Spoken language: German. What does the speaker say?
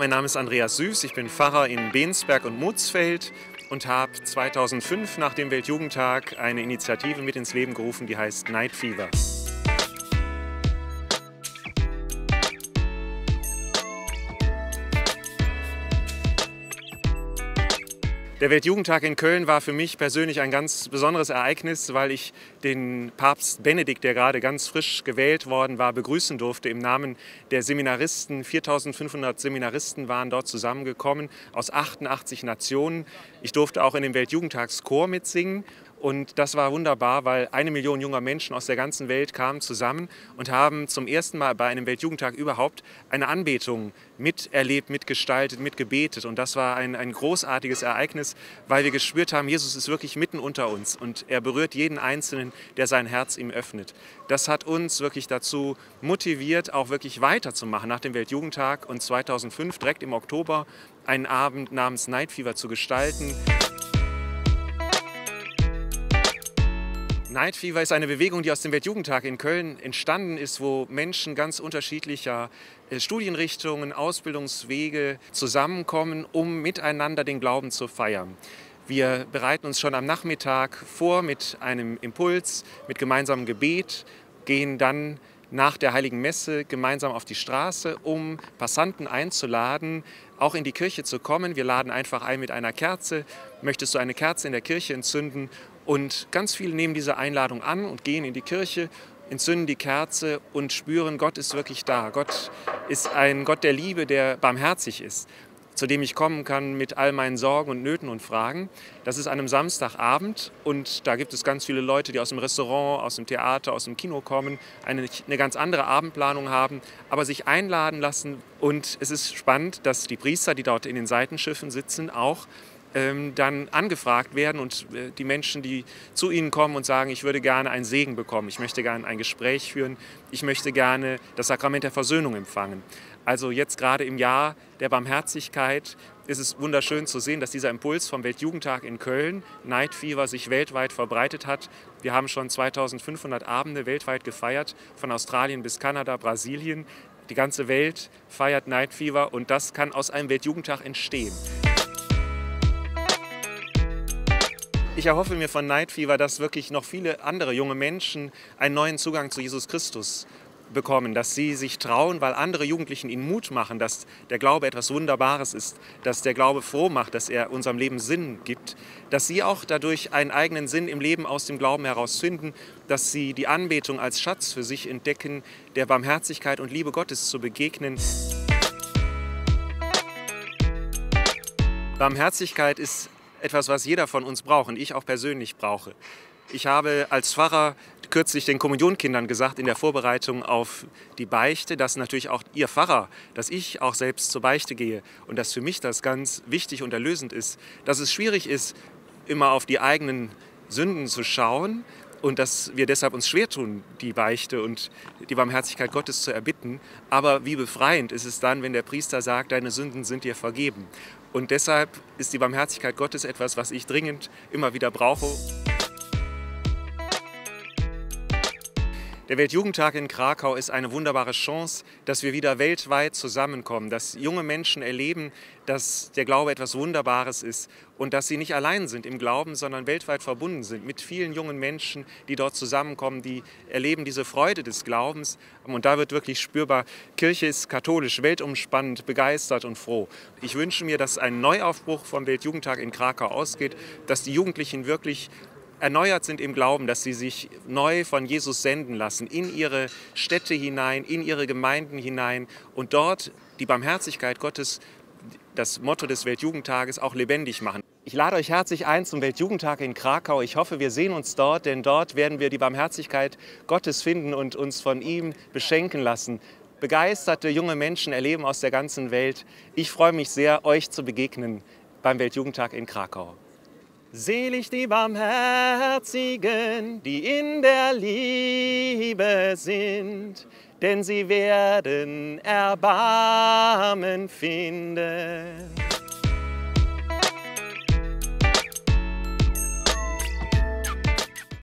Mein Name ist Andreas Süß, ich bin Pfarrer in Bensberg und Mutzfeld und habe 2005 nach dem Weltjugendtag eine Initiative mit ins Leben gerufen, die heißt Night Fever. Der Weltjugendtag in Köln war für mich persönlich ein ganz besonderes Ereignis, weil ich den Papst Benedikt, der gerade ganz frisch gewählt worden war, begrüßen durfte im Namen der Seminaristen. 4.500 Seminaristen waren dort zusammengekommen aus 88 Nationen. Ich durfte auch in dem Weltjugendtagschor mitsingen. Und das war wunderbar, weil 1 Million junger Menschen aus der ganzen Welt kamen zusammen und haben zum ersten Mal bei einem Weltjugendtag überhaupt eine Anbetung miterlebt, mitgestaltet, mitgebetet. Und das war ein großartiges Ereignis, weil wir gespürt haben, Jesus ist wirklich mitten unter uns und er berührt jeden Einzelnen, der sein Herz ihm öffnet. Das hat uns wirklich dazu motiviert, auch wirklich weiterzumachen nach dem Weltjugendtag und 2005 direkt im Oktober einen Abend namens Night Fever zu gestalten. Night Fever ist eine Bewegung, die aus dem Weltjugendtag in Köln entstanden ist, wo Menschen ganz unterschiedlicher Studienrichtungen, Ausbildungswege zusammenkommen, um miteinander den Glauben zu feiern. Wir bereiten uns schon am Nachmittag vor mit einem Impuls, mit gemeinsamem Gebet, gehen dann nach der Heiligen Messe gemeinsam auf die Straße, um Passanten einzuladen, auch in die Kirche zu kommen. Wir laden einfach ein mit einer Kerze. Möchtest du eine Kerze in der Kirche entzünden? Und ganz viele nehmen diese Einladung an und gehen in die Kirche, entzünden die Kerze und spüren, Gott ist wirklich da. Gott ist ein Gott der Liebe, der barmherzig ist, zu dem ich kommen kann mit all meinen Sorgen und Nöten und Fragen. Das ist an einem Samstagabend und da gibt es ganz viele Leute, die aus dem Restaurant, aus dem Theater, aus dem Kino kommen, eine ganz andere Abendplanung haben, aber sich einladen lassen. Und es ist spannend, dass die Priester, die dort in den Seitenschiffen sitzen, auch dann angefragt werden und die Menschen, die zu ihnen kommen und sagen, ich würde gerne einen Segen bekommen, ich möchte gerne ein Gespräch führen, ich möchte gerne das Sakrament der Versöhnung empfangen. Also jetzt gerade im Jahr der Barmherzigkeit ist es wunderschön zu sehen, dass dieser Impuls vom Weltjugendtag in Köln, Night Fever, sich weltweit verbreitet hat. Wir haben schon 2.500 Abende weltweit gefeiert, von Australien bis Kanada, Brasilien. Die ganze Welt feiert Night Fever und das kann aus einem Weltjugendtag entstehen. Ich erhoffe mir von Night Fever, dass wirklich noch viele andere junge Menschen einen neuen Zugang zu Jesus Christus bekommen, dass sie sich trauen, weil andere Jugendlichen ihnen Mut machen, dass der Glaube etwas Wunderbares ist, dass der Glaube froh macht, dass er unserem Leben Sinn gibt, dass sie auch dadurch einen eigenen Sinn im Leben aus dem Glauben herausfinden, dass sie die Anbetung als Schatz für sich entdecken, der Barmherzigkeit und Liebe Gottes zu begegnen. Barmherzigkeit ist etwas, was jeder von uns braucht und ich auch persönlich brauche. Ich habe als Pfarrer kürzlich den Kommunionkindern gesagt in der Vorbereitung auf die Beichte, dass natürlich auch ihr Pfarrer, dass ich auch selbst zur Beichte gehe und dass für mich das ganz wichtig und erlösend ist, dass es schwierig ist, immer auf die eigenen Sünden zu schauen und dass wir deshalb uns schwer tun, die Beichte und die Barmherzigkeit Gottes zu erbitten. Aber wie befreiend ist es dann, wenn der Priester sagt, deine Sünden sind dir vergeben. Und deshalb ist die Barmherzigkeit Gottes etwas, was ich dringend immer wieder brauche. Der Weltjugendtag in Krakau ist eine wunderbare Chance, dass wir wieder weltweit zusammenkommen, dass junge Menschen erleben, dass der Glaube etwas Wunderbares ist und dass sie nicht allein sind im Glauben, sondern weltweit verbunden sind mit vielen jungen Menschen, die dort zusammenkommen, die erleben diese Freude des Glaubens. Und da wird wirklich spürbar, Kirche ist katholisch, weltumspannend, begeistert und froh. Ich wünsche mir, dass ein Neuaufbruch vom Weltjugendtag in Krakau ausgeht, dass die Jugendlichen wirklich erneuert sind im Glauben, dass sie sich neu von Jesus senden lassen, in ihre Städte hinein, in ihre Gemeinden hinein und dort die Barmherzigkeit Gottes, das Motto des Weltjugendtages, auch lebendig machen. Ich lade euch herzlich ein zum Weltjugendtag in Krakau. Ich hoffe, wir sehen uns dort, denn dort werden wir die Barmherzigkeit Gottes finden und uns von ihm beschenken lassen. Begeisterte junge Menschen erleben aus der ganzen Welt. Ich freue mich sehr, euch zu begegnen beim Weltjugendtag in Krakau. Selig die Barmherzigen, die in der Liebe sind, denn sie werden Erbarmen finden.